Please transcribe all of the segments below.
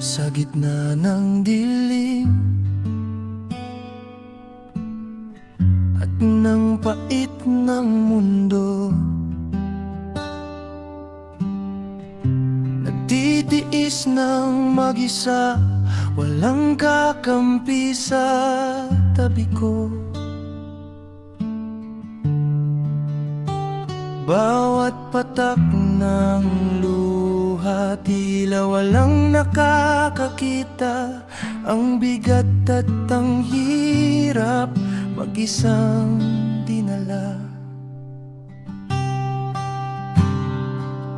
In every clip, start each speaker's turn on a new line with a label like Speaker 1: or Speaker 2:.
Speaker 1: Sa gitna ng dilim at ng pait ng mundo, nagtitiis ng mag-isa, walang kakampi sa tabi ko. Bawat patak ng luha, tila walang nakakakita. Ang bigat at ang hirap, mag-isang dinala.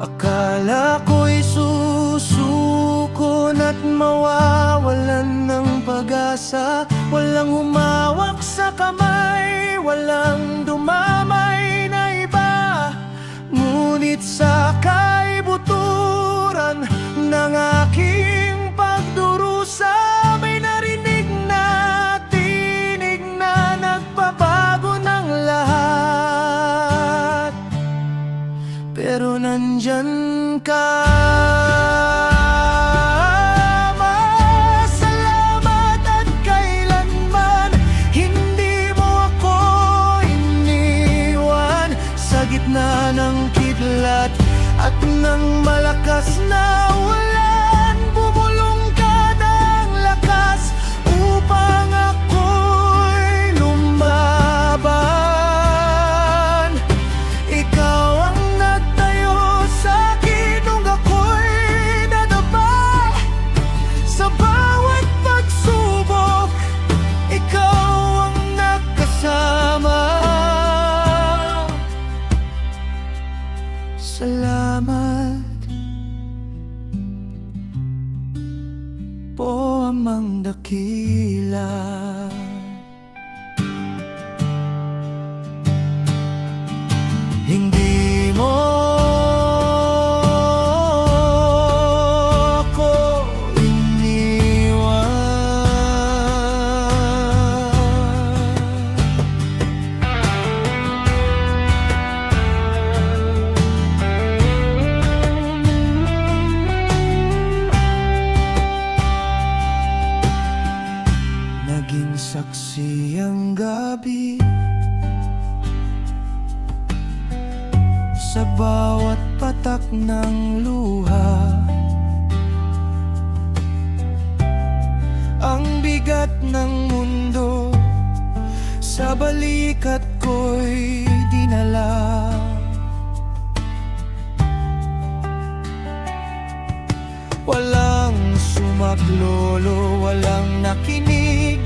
Speaker 1: Akala ko'y susukon at mawawalan ng pag-asa. Walang humawak sa kamay, walang dumamay na iba. Ngunit sa kaibuturan ng aking pagdurusa, may narinig na tinig na nagpapago ng lahat. Pero nandyan ka. Salamat at kailanman hindi mo ako iniwan. Sa gitna ng kidlat at ng malakas na ulan, bumulong ka ng lakas upang ako'y lumaban. Ikaw ang nagtayo sa'kin nung ako'y nadapa. Sa bawat pagsubok, ikaw ang nakasama. Salamat po, Amang Dakila. Hindi mo ako iniwan. Naging saksi ang gabi sa bawat patak ng luha. Ang bigat ng mundo sa balikat ko'y dinala. Walang sumaklolo, walang nakinig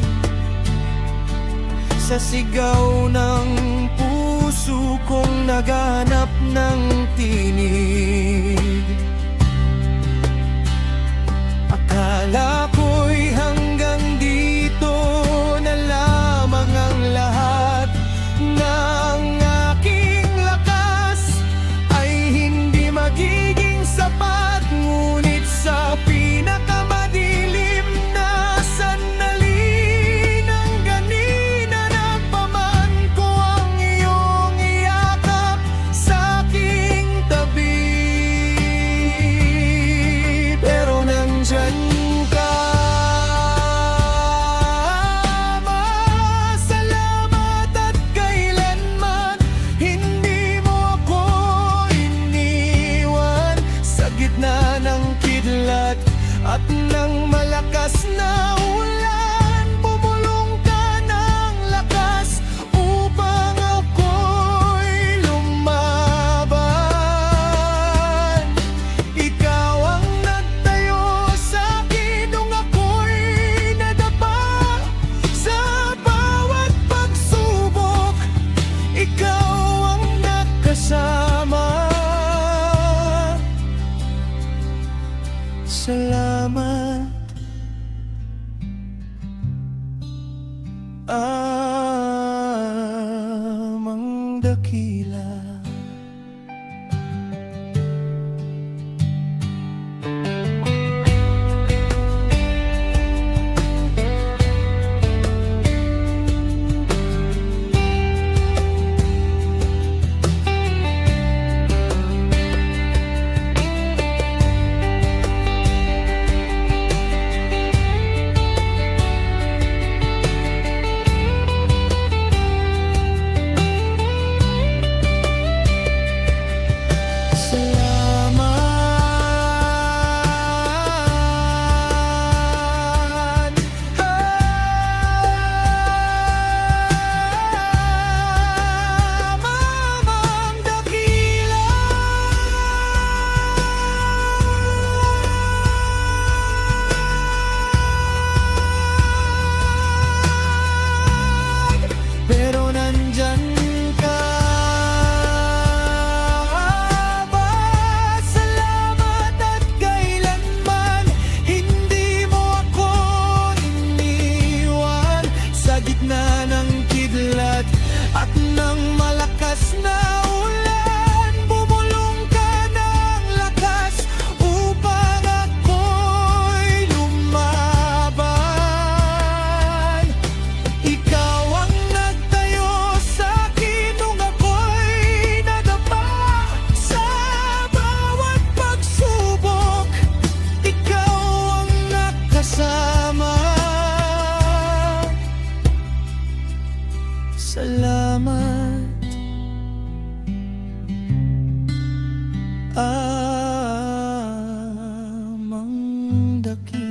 Speaker 1: sa sigaw ng puso kong naghanap ng tinig. Akala ko'y hanggang dito na lamang ang lahat, na ang aking lakas ay hindi magiging sapat. Ngunit sa pinakamadilim na sandali ng ganina, nagpaman ko ang iyong iyakap sa aking tabi. Pero nandyan ka. Salamat at kailanman hindi mo ako iniwan. Sa gitna ng kidlat at ng malakas na ulan, bumulong ka ng lakas upang ako'y lumaban. Ikaw ang nagtayo sa'kin nung ako'y nadapa. Sa bawat pagsubok, ikaw ang nakasama. Salamat, Amang Dakila. Amang dakila.